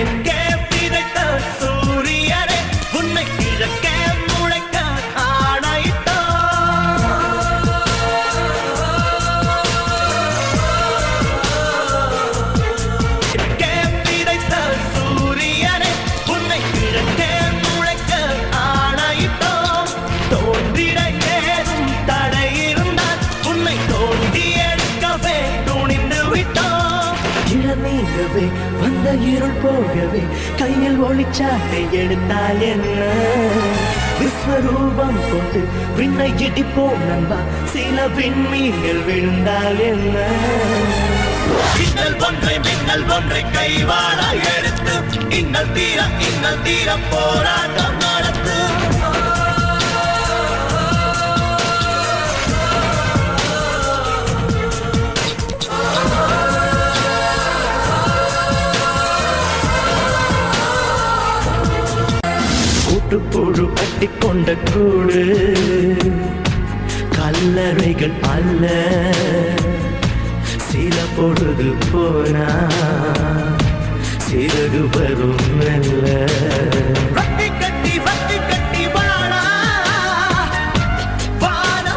மேற்கே விதைத்த சூரியனே உன்னை கிழக்கே முளைக்க ஆணையிட்டான். மேற்கே விதைத்த சூரியனே உன்னை கிழக்கே முளைக்க ஆணையிட்டான். தோன்றிட ஏதும் தடை இருந்தால் உன்னை தோண்டி எடுக்கவே துணிந்து விட்டான். இளநீங்கவே வந்த இருள் போகவே கையில் ஒளிச்சாட்டை எடுத்தால் என்ன? விஸ்வரூபம் கொண்டு விண்ணை இடிப்போம் நண்பா, சில விண்மீன்கள் விழுந்தால் என்ன? மின்னல் ஒன்றை கைவாழ எடுத்து இன்னல் தீர போராட்டம் நடத்து. புழு கட்டிக்கொண்ட கூடு கல்லறைகள் அல்ல. சில பொழுது போனா சிறகு வரும் நல்ல.